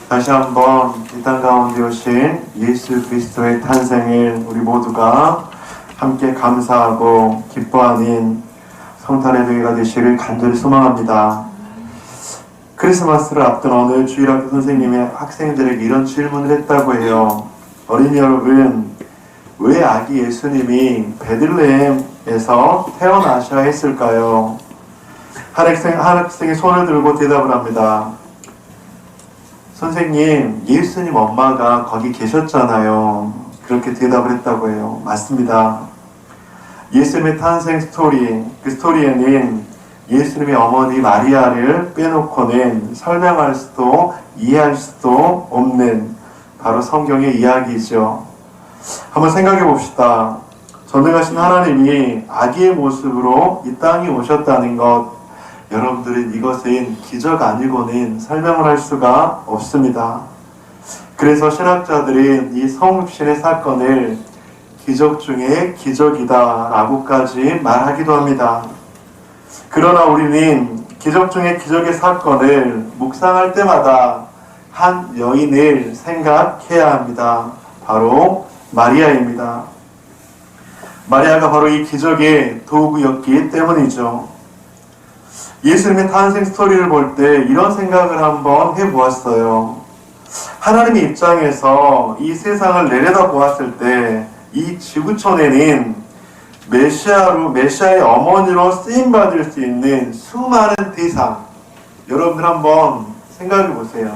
다시 한번 이 땅 가운데 오신 예수 그리스도의 탄생을 우리 모두가 함께 감사하고 기뻐하는 성탄 예배가 되시길 간절히 소망합니다. 크리스마스를 앞둔 오늘 주일학교 선생님이 학생들에게 이런 질문을 했다고 해요. 어린이 여러분, 왜 아기 예수님이 베들레헴에서 태어나셔야 했을까요? 한 학생이 손을 들고 대답을 합니다. 선생님, 예수님 엄마가 거기 계셨잖아요. 그렇게 대답을 했다고 해요. 맞습니다. 예수님의 탄생 스토리, 그 스토리에는 예수님의 어머니 마리아를 빼놓고는 설명할 수도 이해할 수도 없는 바로 성경의 이야기죠. 한번 생각해 봅시다. 전능하신 하나님이 아기의 모습으로 이 땅에 오셨다는 것, 여러분들은 이것은 기적 아니고는 설명을 할 수가 없습니다. 그래서 신학자들은 이 성육신의 사건을 기적 중에 기적이다 라고까지 말하기도 합니다. 그러나 우리는 기적 중에 기적의 사건을 묵상할 때마다 한 여인을 생각해야 합니다. 바로 마리아입니다. 마리아가 바로 이 기적의 도구였기 때문이죠. 예수님의 탄생 스토리를 볼 때 이런 생각을 한번 해보았어요. 하나님의 입장에서 이 세상을 내려다보았을 때 이 지구촌에는 메시아의 어머니로 쓰임받을 수 있는 수많은 대상, 여러분들 한번 생각해 보세요.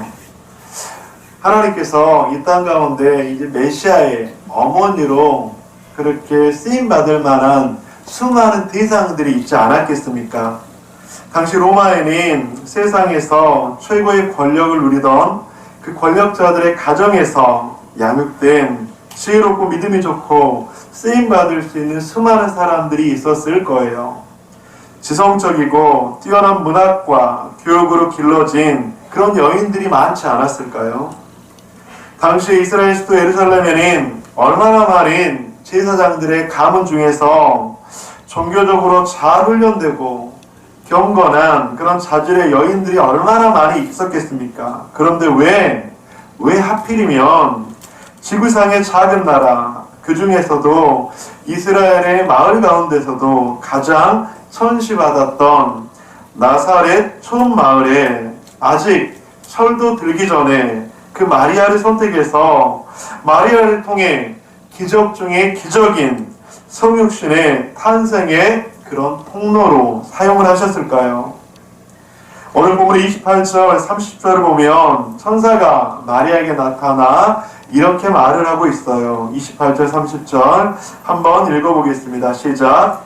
하나님께서 이 땅 가운데 이제 메시아의 어머니로 그렇게 쓰임받을 만한 수많은 대상들이 있지 않았겠습니까? 당시 로마에는 세상에서 최고의 권력을 누리던 그 권력자들의 가정에서 양육된 지혜롭고 믿음이 좋고 쓰임받을 수 있는 수많은 사람들이 있었을 거예요. 지성적이고 뛰어난 문학과 교육으로 길러진 그런 여인들이 많지 않았을까요? 당시 이스라엘 수도 예루살렘에는 얼마나 많은 제사장들의 가문 중에서 종교적으로 잘 훈련되고 경건한 그런 자질의 여인들이 얼마나 많이 있었겠습니까? 그런데 왜 하필이면 지구상의 작은 나라, 그 중에서도 이스라엘의 마을 가운데서도 가장 천시받았던 나사렛 촌마을에 아직 철도 들기 전에 그 마리아를 선택해서 마리아를 통해 기적 중에 기적인 성육신의 탄생의 그런 통로로 사용을 하셨을까요? 오늘 본문의 28절, 30절을 보면 천사가 마리아에게 나타나 이렇게 말을 하고 있어요. 28절, 30절 한번 읽어보겠습니다. 시작.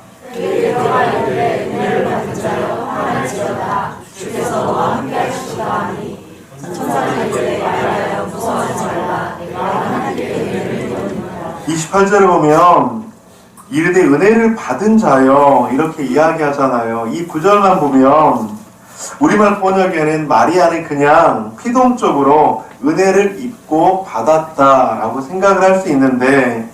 주께서 함께하시리라 하니 천사가 이르되 마리아여 무서워하지 말라 내가 하나님께 은혜를 받으리라. 28절을 보면 이르되 은혜를 받은 자여 이렇게 이야기하잖아요. 이 구절만 보면 우리말 번역에는 마리아는 그냥 피동적으로 은혜를 입고 받았다라고 생각을 할 수 있는데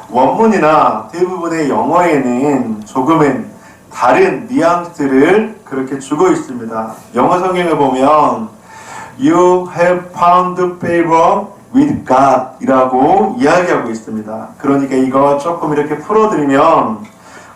원문이나 대부분의 영어에는 조금은 다른 뉘앙스를 그렇게 주고 있습니다. 영어 성경을 보면 You have found favor with God 이라고 이야기하고 있습니다. 그러니까 이거 조금 이렇게 풀어드리면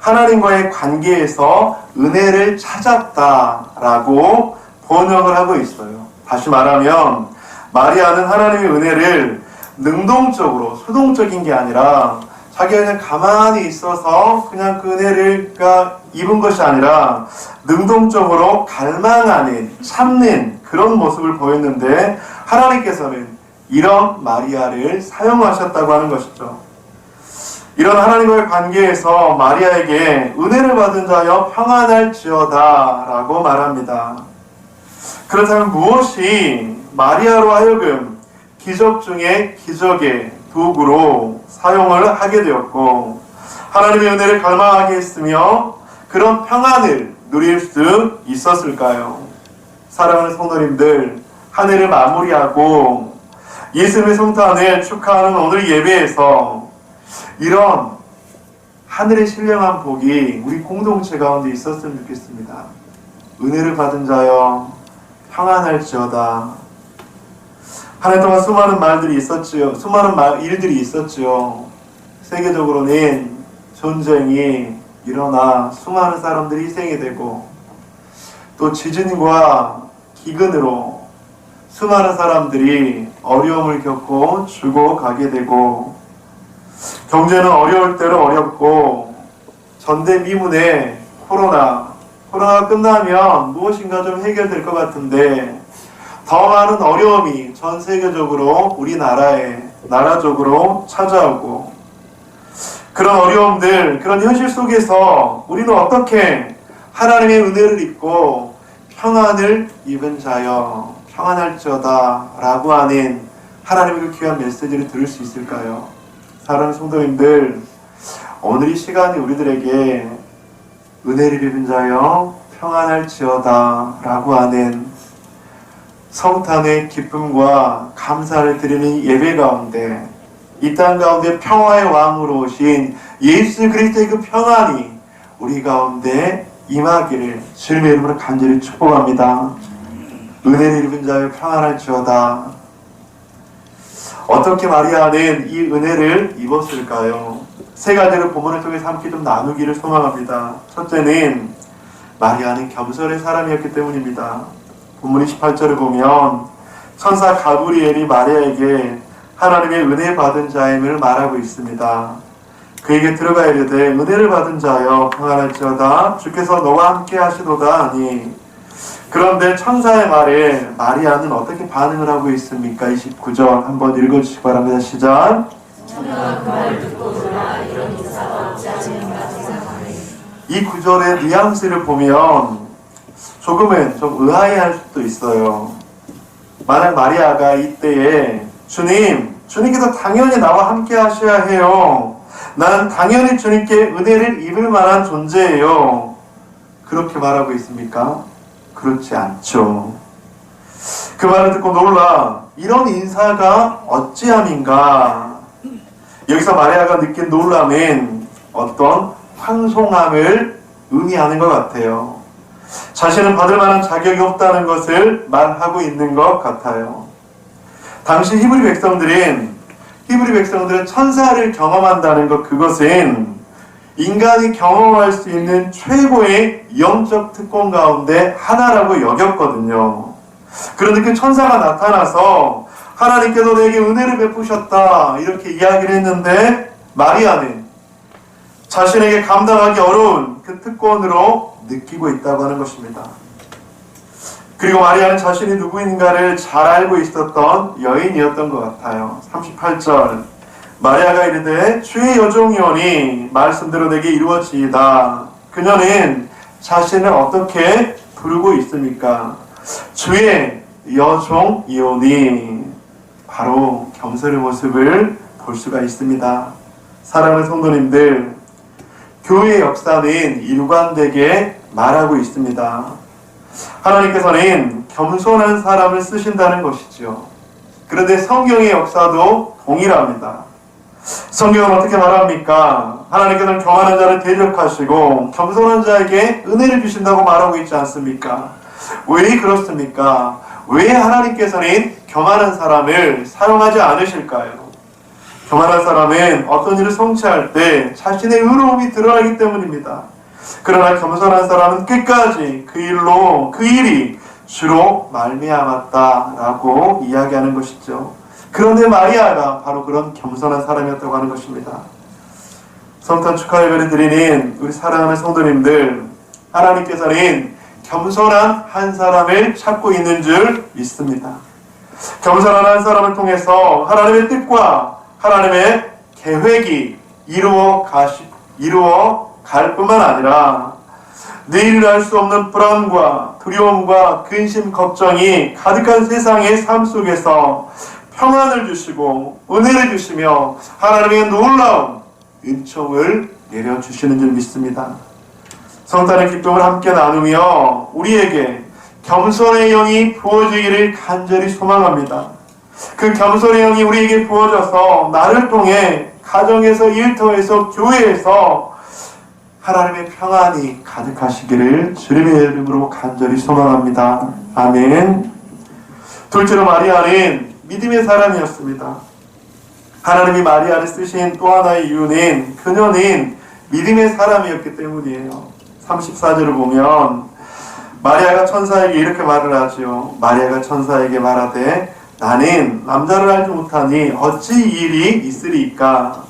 하나님과의 관계에서 은혜를 찾았다라고 번역을 하고 있어요. 다시 말하면 마리아는 하나님의 은혜를 능동적으로 수동적인 게 아니라 자기가 그냥 가만히 있어서 그냥 그 은혜를 입은 것이 아니라 능동적으로 갈망하는 참는 그런 모습을 보였는데 하나님께서는 이런 마리아를 사용하셨다고 하는 것이죠. 이런 하나님과의 관계에서 마리아에게 은혜를 받은 자여 평안할지어다 라고 말합니다. 그렇다면 무엇이 마리아로 하여금 기적 중에 기적의 도구로 사용을 하게 되었고 하나님의 은혜를 갈망하게 했으며 그런 평안을 누릴 수 있었을까요? 사랑하는 성도님들, 한 해를 마무리하고 예수님의 성탄을 축하하는 오늘 예배에서 이런 하늘의 신령한 복이 우리 공동체 가운데 있었으면 좋겠습니다. 은혜를 받은 자여 평안할지어다. 한 해 동안 수많은 말들이 있었지요. 수많은 일들이 있었지요. 세계적으로는 전쟁이 일어나 수많은 사람들이 희생이 되고, 또 지진과 기근으로 수많은 사람들이 어려움을 겪고 죽어가게 되고, 경제는 어려울 대로 어렵고, 전대미문의 코로나가 끝나면 무엇인가 좀 해결될 것 같은데, 더 많은 어려움이 전 세계적으로 우리나라에 나라적으로 찾아오고, 그런 어려움들, 그런 현실 속에서 우리는 어떻게 하나님의 은혜를 입고 평안을 입은 자여 평안할지어다 라고 하는 하나님의 그 귀한 메시지를 들을 수 있을까요? 사랑하는 성도님들, 오늘 이 시간이 우리들에게 은혜를 입은 자여 평안할지어다 라고 하는 성탄의 기쁨과 감사를 드리는 예배 가운데, 이 땅 가운데 평화의 왕으로 오신 예수 그리스도의 그 평안이 우리 가운데 임하기를 주님의 이름으로 간절히 축복합니다. 은혜를 입은 자여 평안할지어다. 어떻게 마리아는 이 은혜를 입었을까요? 세 가지를 본문을 통해서 함께 좀 나누기를 소망합니다. 첫째는 마리아는 겸손의 사람이었기 때문입니다. 본문 28절을 보면 천사 가브리엘이 마리아에게 하나님의 은혜 받은 자임을 말하고 있습니다. 그에게 들어가 이르되 은혜를 받은 자여 평안할지어다 주께서 너와 함께 하시도다 하니, 그런데 천사의 말에 마리아는 어떻게 반응을 하고 있습니까? 29절 한번 읽어주시기 바랍니다. 시작. 이 구절의 뉘앙스를 보면 조금은 좀 의아해할 수도 있어요. 만약 마리아가 이때에 주님께서 당연히 나와 함께 하셔야 해요. 나는 당연히 주님께 은혜를 입을 만한 존재예요. 그렇게 말하고 있습니까? 그렇지 않죠. 그 말을 듣고 놀라 이런 인사가 어찌함인가. 여기서 마리아가 느낀 놀람은 어떤 황송함을 의미하는 것 같아요. 자신은 받을 만한 자격이 없다는 것을 말하고 있는 것 같아요. 당시 히브리 백성들은 천사를 경험한다는 것, 그것은 인간이 경험할 수 있는 최고의 영적 특권 가운데 하나라고 여겼거든요. 그런데 그 천사가 나타나서 하나님께서 내게 은혜를 베푸셨다 이렇게 이야기를 했는데, 마리아는 자신에게 감당하기 어려운 그 특권으로 느끼고 있다고 하는 것입니다. 그리고 마리아는 자신이 누구인가를 잘 알고 있었던 여인이었던 것 같아요. 38절 마리아가 이르되 주의 여종이오니 말씀대로 내게 이루어지이다. 그녀는 자신을 어떻게 부르고 있습니까? 주의 여종이오니, 바로 겸손의 모습을 볼 수가 있습니다. 사랑하는 성도님들, 교회의 역사는 일관되게 말하고 있습니다. 하나님께서는 겸손한 사람을 쓰신다는 것이죠. 그런데 성경의 역사도 동일합니다. 성경은 어떻게 말합니까? 하나님께서는 교만한 자를 대적하시고 겸손한 자에게 은혜를 주신다고 말하고 있지 않습니까? 왜 그렇습니까? 왜 하나님께서는 교만한 사람을 사용하지 않으실까요? 교만한 사람은 어떤 일을 성취할 때 자신의 의로움이 드러나기 때문입니다. 그러나 겸손한 사람은 끝까지 그 일이 주로 말미암았다라고 이야기하는 것이죠. 그런데 마리아가 바로 그런 겸손한 사람이었다고 하는 것입니다. 성탄 축하 예배를 드리는 우리 사랑하는 성도님들, 하나님께서는 겸손한 한 사람을 찾고 있는 줄 믿습니다. 겸손한 한 사람을 통해서 하나님의 뜻과 하나님의 계획이 이루어 갈 뿐만 아니라 내일을 알 수 없는 불안과 두려움과 근심, 걱정이 가득한 세상의 삶 속에서 평안을 주시고 은혜를 주시며 하나님의 놀라운 은총을 내려주시는 줄 믿습니다. 성탄의 기쁨을 함께 나누며 우리에게 겸손의 영이 부어지기를 간절히 소망합니다. 그 겸손의 영이 우리에게 부어져서 나를 통해 가정에서, 일터에서, 교회에서 하나님의 평안이 가득하시기를 주님의 이름으로 간절히 소망합니다. 아멘. 둘째로 마리아는 믿음의 사람이었습니다. 하나님이 마리아를 쓰신 또 하나의 이유는 그녀는 믿음의 사람이었기 때문이에요. 34절을 보면 마리아가 천사에게 이렇게 말을 하죠. 마리아가 천사에게 말하되 나는 남자를 알지 못하니 어찌 이 일이 있으리이까.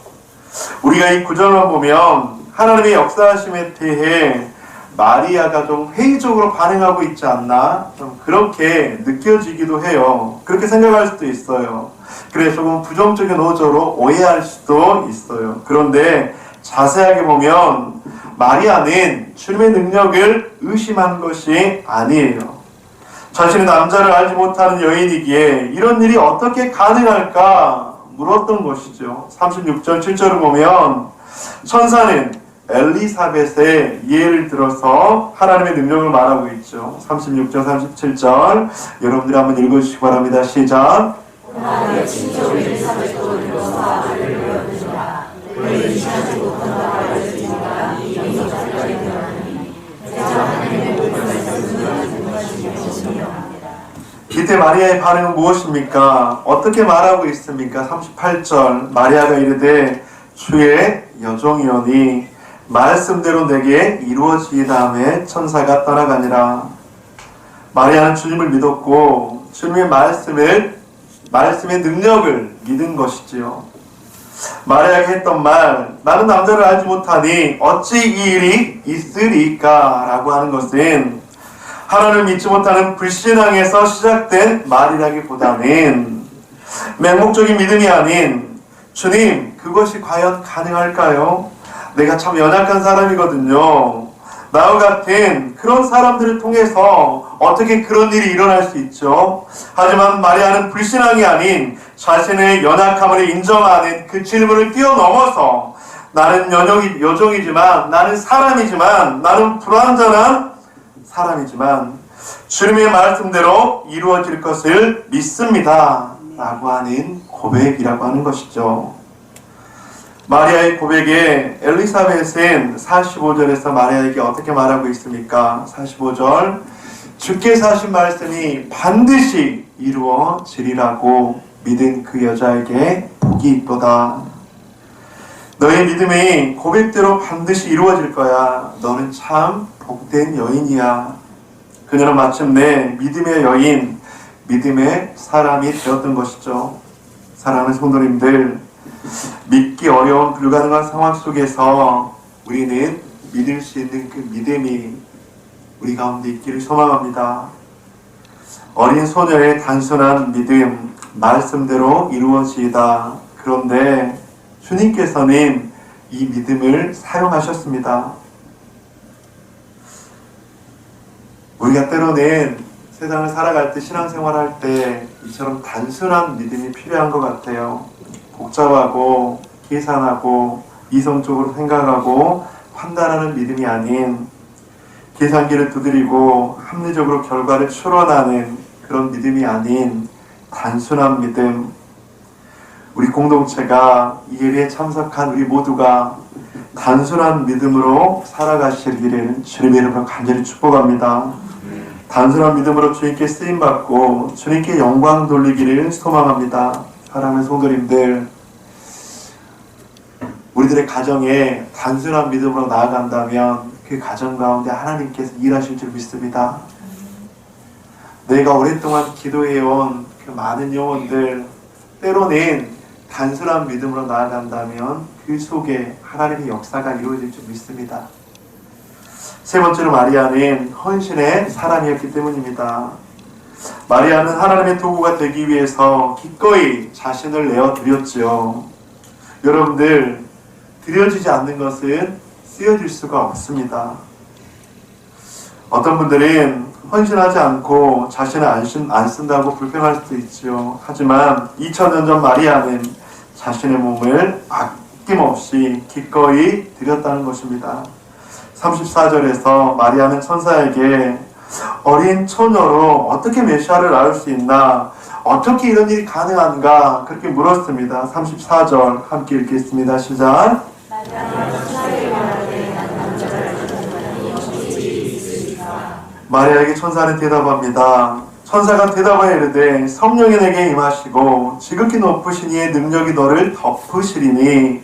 우리가 이 구절만 보면 하나님의 역사하심에 대해 마리아가 좀 회의적으로 반응하고 있지 않나? 좀 그렇게 느껴지기도 해요. 그렇게 생각할 수도 있어요. 그래서 조금 부정적인 어조로 오해할 수도 있어요. 그런데 자세하게 보면 마리아는 주님의 능력을 의심한 것이 아니에요. 자신은 남자를 알지 못하는 여인이기에 이런 일이 어떻게 가능할까 물었던 것이죠. 36절 7절을 보면 천사는 엘리사벳의 예를 들어서 하나님의 능력을 말하고 있죠. 36절 37절 여러분들이 한번 읽어주시기 바랍니다. 시작. 나의 친족 엘리사벳도 일어서 아들을 배웠느니라. 우리 지나지 못한 바를 알려주니까 이미 자기까지 되었으니 대저 하나님의 모든 말씀을 듣는 것이 무엇이며. 이때 마리아의 반응은 무엇입니까? 어떻게 말하고 있습니까? 38절 마리아가 이르되 주의 여종이오니 말씀대로 내게 이루어지이다하며 천사가 떠나가니라. 마리아는 주님을 믿었고 주님의 말씀의 능력을 믿은 것이지요. 마리아가 했던 말 나는 남자를 알지 못하니 어찌 이 일이 있으리까 라고 하는 것은 하나님을 믿지 못하는 불신앙에서 시작된 말이라기보다는 맹목적인 믿음이 아닌 주님 그것이 과연 가능할까요? 내가 참 연약한 사람이거든요. 나와 같은 그런 사람들을 통해서 어떻게 그런 일이 일어날 수 있죠? 하지만 마리아는 불신앙이 아닌 자신의 연약함을 인정하는 그 질문을 뛰어넘어서 나는 여종이지만 나는 사람이지만 나는 불완전한 사람이지만 주님의 말씀대로 이루어질 것을 믿습니다 라고 하는 고백이라고 하는 것이죠. 마리아의 고백에 엘리사벳은 45절에서 마리아에게 어떻게 말하고 있습니까? 45절 주께서 하신 말씀이 반드시 이루어지리라고 믿은 그 여자에게 복이 있도다. 너의 믿음이 고백대로 반드시 이루어질 거야. 너는 참 복된 여인이야. 그녀는 마침내 믿음의 여인, 믿음의 사람이 되었던 것이죠. 사랑하는 성도님들, 믿기 어려운 불가능한 상황 속에서 우리는 믿을 수 있는 그 믿음이 우리 가운데 있기를 소망합니다. 어린 소녀의 단순한 믿음, 말씀대로 이루어지이다. 그런데 주님께서는 이 믿음을 사용하셨습니다. 우리가 때로는 세상을 살아갈 때, 신앙생활할 때 이처럼 단순한 믿음이 필요한 것 같아요. 복잡하고 계산하고 이성적으로 생각하고 판단하는 믿음이 아닌 계산기를 두드리고 합리적으로 결과를 추론하는 그런 믿음이 아닌 단순한 믿음. 우리 공동체가 이 예배에 참석한 우리 모두가 단순한 믿음으로 살아가시기를 주님의 이름으로 간절히 축복합니다. 단순한 믿음으로 주님께 쓰임받고 주님께 영광 돌리기를 소망합니다. 사랑하는 성도님들, 우리들의 가정에 단순한 믿음으로 나아간다면 그 가정 가운데 하나님께서 일하실 줄 믿습니다. 내가 오랫동안 기도해온 그 많은 영혼들, 때로는 단순한 믿음으로 나아간다면 그 속에 하나님의 역사가 이루어질 줄 믿습니다. 세 번째로 마리아는 헌신의 사람이었기 때문입니다. 마리아는 하나님의 도구가 되기 위해서 기꺼이 자신을 내어드렸지요. 여러분들, 드려지지 않는 것은 쓰여질 수가 없습니다. 어떤 분들은 헌신하지 않고 자신을 안 쓴다고 불평할 수도 있죠. 하지만 2000년 전 마리아는 자신의 몸을 아낌없이 기꺼이 드렸다는 것입니다. 34절에서 마리아는 천사에게 어린 처녀로 어떻게 메시아를 낳을 수 있나? 어떻게 이런 일이 가능한가? 그렇게 물었습니다. 34절 함께 읽겠습니다. 시작. 마리아에게 천사는 대답합니다. 천사가 대답하여 이르되 성령이 내게 임하시고 지극히 높으신 이의 능력이 너를 덮으시리니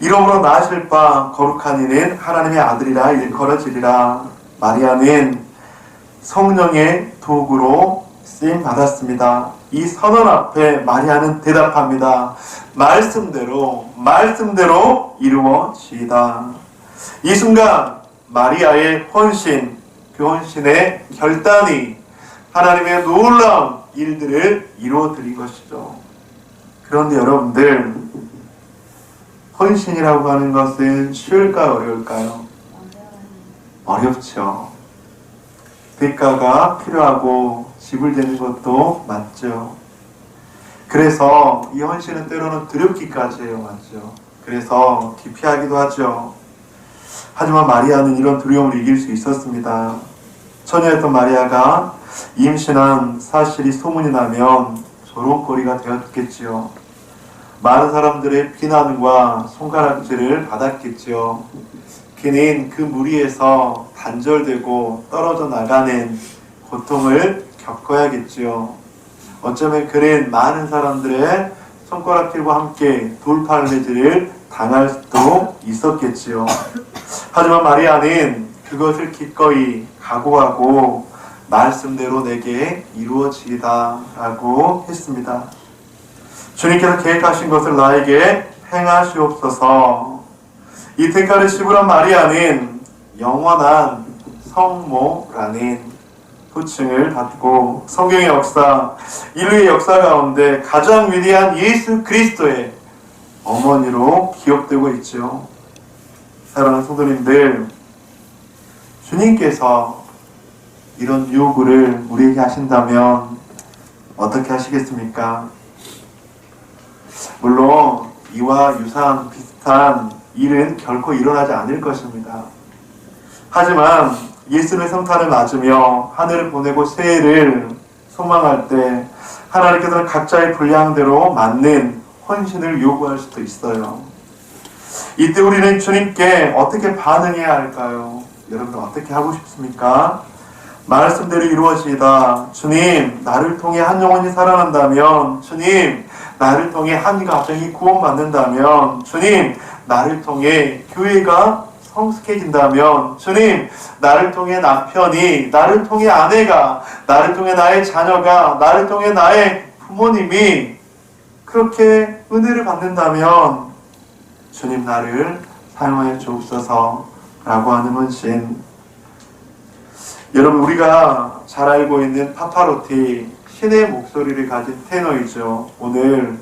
이러므로 낳으실 바 거룩한 이는 하나님의 아들이라 일컬어지리라. 마리아는 성령의 도구로 쓰임 받았습니다. 이 선언 앞에 마리아는 대답합니다. 말씀대로 이루어지이다. 이 순간 마리아의 헌신, 그 헌신의 결단이 하나님의 놀라운 일들을 이루어드린 것이죠. 그런데 여러분들, 헌신이라고 하는 것은 쉬울까요? 어려울까요? 어렵죠. 대가가 필요하고 지불되는 것도 맞죠. 그래서 이 헌신은 때로는 두렵기까지 해요. 맞죠? 그래서 기피하기도 하죠. 하지만 마리아는 이런 두려움을 이길 수 있었습니다. 처녀였던 마리아가 임신한 사실이 소문이 나면 조롱거리가 되었겠지요. 많은 사람들의 비난과 손가락질을 받았겠지요. 그는 그 무리에서 단절되고 떨어져 나가는 고통을 겪어야겠지요. 어쩌면 그는 많은 사람들의 손가락질과 함께 돌팔매질을 당할 수도 있었겠지요. 하지만 마리아는 그것을 기꺼이 각오하고 말씀대로 내게 이루어지이다 라고 했습니다. 주님께서 계획하신 것을 나에게 행하시옵소서. 이 대가를 지불한 마리아는 영원한 성모라는 호칭을 받고 성경의 역사, 인류의 역사 가운데 가장 위대한 예수 그리스도의 어머니로 기억되고 있죠. 사랑하는 성도님들, 주님께서 이런 요구를 우리에게 하신다면 어떻게 하시겠습니까? 물론 이와 유사한 비슷한 일은 결코 일어나지 않을 것입니다. 하지만 예수님의 성탄을 맞으며 하늘을 보내고 새해를 소망할 때 하나님께서는 각자의 분량대로 맞는 헌신을 요구할 수도 있어요. 이때 우리는 주님께 어떻게 반응해야 할까요? 여러분 어떻게 하고 싶습니까? 말씀대로 이루어지이다. 주님, 나를 통해 한 영혼이 살아난다면, 주님, 나를 통해 한 가정이 구원받는다면, 주님, 나를 통해 교회가 성숙해진다면, 주님, 나를 통해 남편이, 나를 통해 아내가, 나를 통해 나의 자녀가, 나를 통해 나의 부모님이 그렇게 은혜를 받는다면, 주님 나를 사용하여 주옵소서 라고 하는 헌신. 여러분, 우리가 잘 알고 있는 파파로티, 신의 목소리를 가진 테너이죠. 오늘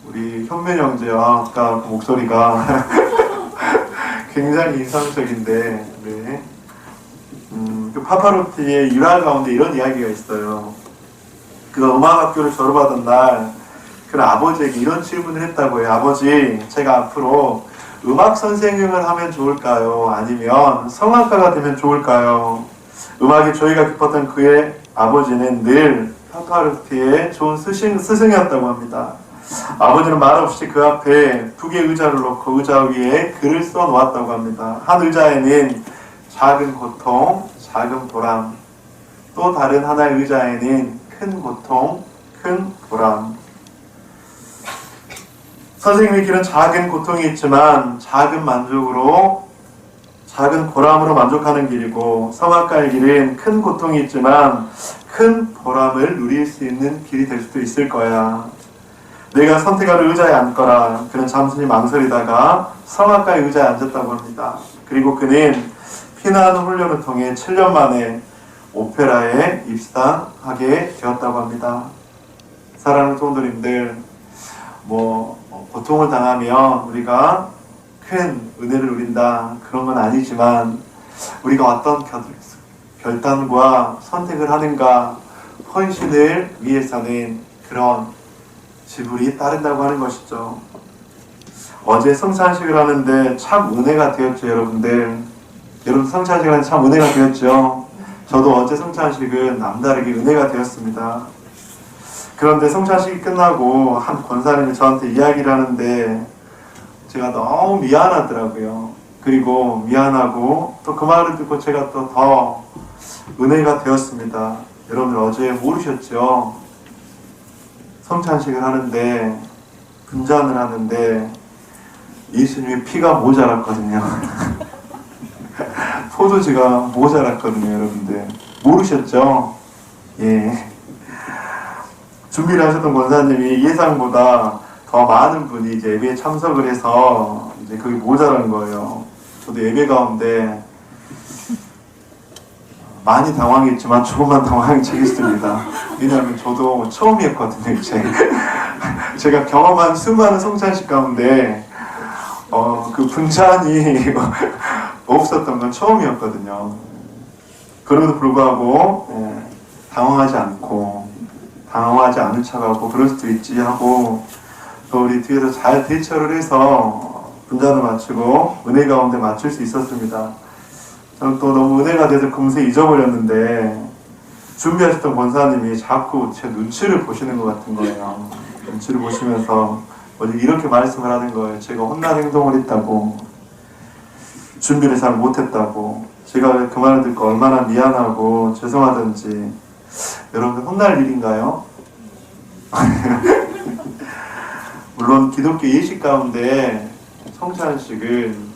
우리 현민 형제와 아까 그 목소리가 굉장히 인상적인데, 네. 그 파파로티의 일화 가운데 이런 이야기가 있어요. 그가 음악학교를 졸업하던 날, 그 아버지에게 이런 질문을 했다고 해요. 아버지, 제가 앞으로 음악 선생님을 하면 좋을까요? 아니면 성악가가 되면 좋을까요? 음악에 조예가 깊었던 그의 아버지는 늘 파파로티의 좋은 스승이었다고 합니다. 아버지는 말없이 그 앞에 두 개의 의자를 놓고 의자 위에 글을 써 놓았다고 합니다. 한 의자에는 작은 고통, 작은 보람, 또 다른 하나의 의자에는 큰 고통, 큰 보람. 선생님의 길은 작은 고통이 있지만 작은 만족으로, 작은 보람으로 만족하는 길이고, 성악가의 길은 큰 고통이 있지만 큰 보람을 누릴 수 있는 길이 될 수도 있을 거야. 내가 선택할 의자에 앉거라. 그는 잠시 망설이다가 성악가의 의자에 앉았다고 합니다. 그리고 그는 피나는 훈련을 통해 7년 만에 오페라에 입상하게 되었다고 합니다. 사랑하는 성도님들, 고통을 당하면 우리가 큰 은혜를 누린다, 그런 건 아니지만 우리가 어떤 결단과 선택을 하는가, 헌신을 위해서는 그런 지불이 따른다고 하는 것이죠. 어제 성찬식을 하는데 참 은혜가 되었죠. 여러분 성찬식을 하는데 참 은혜가 되었죠. 저도 어제 성찬식은 남다르게 은혜가 되었습니다. 그런데 성찬식이 끝나고 한 권사님이 저한테 이야기를 하는데 제가 너무 미안하더라고요. 그리고 미안하고 또 그 말을 듣고 제가 또 더 은혜가 되었습니다. 여러분들 어제 모르셨죠? 성찬식을 하는데, 분잔을 하는데 예수님의 피가 모자랐거든요. 포도주가 모자랐거든요. 여러분들 모르셨죠? 예. 준비를 하셨던 권사님이 예상보다 더 많은 분이 이제 예배에 참석을 해서 이제 그게 모자란 거예요. 저도 예배 가운데 많이 당황했지만 조금만 당황했겠습니다. 왜냐하면 저도 처음이었거든요. 제가 경험한 수많은 성찬식 가운데 그 분잔이 없었던 건 처음이었거든요. 그럼에도 불구하고 당황하지 않은 척하고 그럴 수도 있지 하고 또 우리 뒤에서 잘 대처를 해서 분잔을 마치고 은혜 가운데 마칠 수 있었습니다. 저는 또 너무 은혜가 돼서 금세 잊어버렸는데 준비하셨던 권사님이 자꾸 제 눈치를 보시는 것 같은 거예요. 눈치를 보시면서 어제 이렇게 말씀을 하는 거예요. 제가 혼난 행동을 했다고, 준비를 잘 못했다고, 제가 그 말을 듣고 얼마나 미안하고 죄송하던지. 여러분들 혼날 일인가요? 물론 기독교 예식 가운데 성찬식은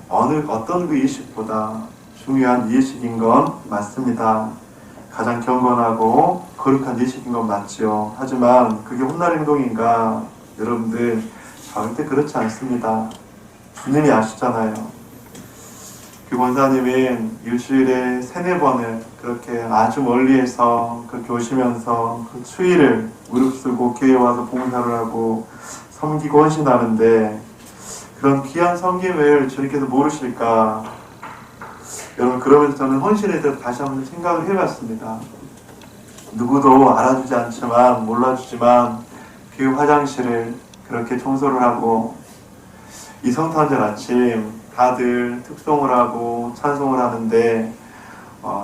어떤 그 예식보다 중요한 예식인 건 맞습니다. 가장 경건하고 거룩한 예식인 건 맞죠. 하지만 그게 혼날 행동인가? 여러분들 절대 그렇지 않습니다. 주님이 아시잖아요. 그 권사님은 일주일에 3-4번을 그렇게 아주 멀리에서 그렇게 오시면서 그 추위를 무릅쓰고 교회에 와서 봉사를 하고 섬기고 헌신하는데 그런 귀한 섬김을 주님께서 모르실까? 여러분, 그러면서 저는 헌신에 대해서 다시 한번 생각을 해봤습니다. 누구도 알아주지 않지만, 몰라주지만 교회 화장실을 그렇게 청소를 하고 이 성탄절 아침 다들 특송을 하고 찬송을 하는데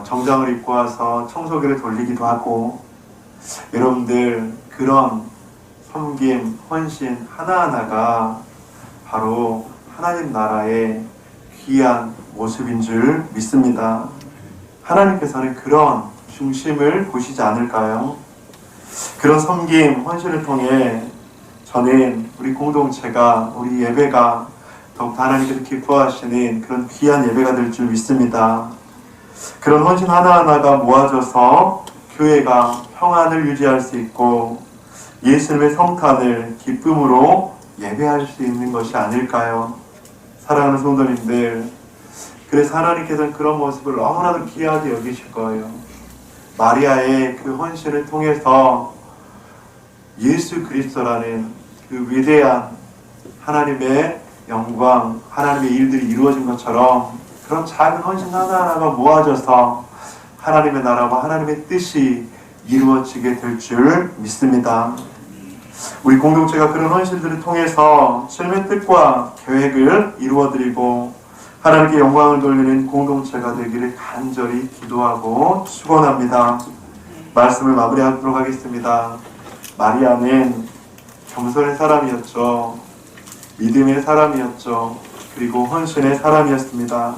정장을 입고 와서 청소기를 돌리기도 하고, 여러분들 그런 섬김, 헌신 하나하나가 바로 하나님 나라의 귀한 모습인 줄 믿습니다. 하나님께서는 그런 중심을 보시지 않을까요? 그런 섬김, 헌신을 통해 저는 우리 공동체가, 우리 예배가 더욱 하나님께서 기뻐하시는 그런 귀한 예배가 될 줄 믿습니다. 그런 헌신 하나하나가 모아져서 교회가 평안을 유지할 수 있고 예수님의 성탄을 기쁨으로 예배할 수 있는 것이 아닐까요? 사랑하는 성도님들, 그래서 하나님께서는 그런 모습을 너무나도 귀하게 여기실 거예요. 마리아의 그 헌신을 통해서 예수 그리스도라는 그 위대한 하나님의 영광, 하나님의 일들이 이루어진 것처럼 그런 작은 헌신 하나하나가 모아져서 하나님의 나라와 하나님의 뜻이 이루어지게 될 줄 믿습니다. 우리 공동체가 그런 헌신들을 통해서 주님의 뜻과 계획을 이루어드리고 하나님께 영광을 돌리는 공동체가 되기를 간절히 기도하고 축원합니다. 말씀을 마무리하도록 하겠습니다. 마리아는 겸손의 사람이었죠. 믿음의 사람이었죠. 그리고 헌신의 사람이었습니다.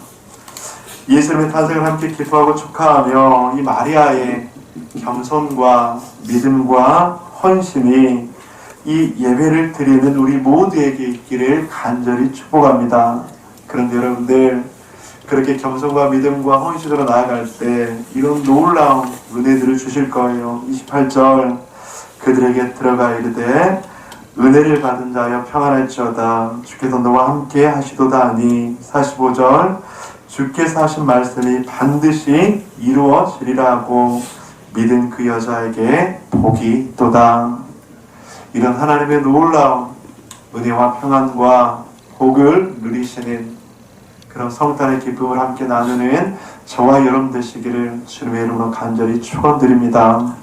예수님의 탄생을 함께 기뻐하고 축하하며 이 마리아의 겸손과 믿음과 헌신이 이 예배를 드리는 우리 모두에게 있기를 간절히 축복합니다. 그런데 여러분들, 그렇게 겸손과 믿음과 헌신으로 나아갈 때 이런 놀라운 은혜들을 주실 거예요. 28절, 그들에게 들어가 이르되 은혜를 받은 자여 평안할지어다 주께서 너와 함께 하시도다 하니, 45절, 주께서 하신 말씀이 반드시 이루어지리라 하고 믿은 그 여자에게 복이 있도다. 이런 하나님의 놀라운 은혜와 평안과 복을 누리시는 그런 성탄의 기쁨을 함께 나누는 저와 여러분 되시기를 주님의 이름으로 간절히 축원드립니다.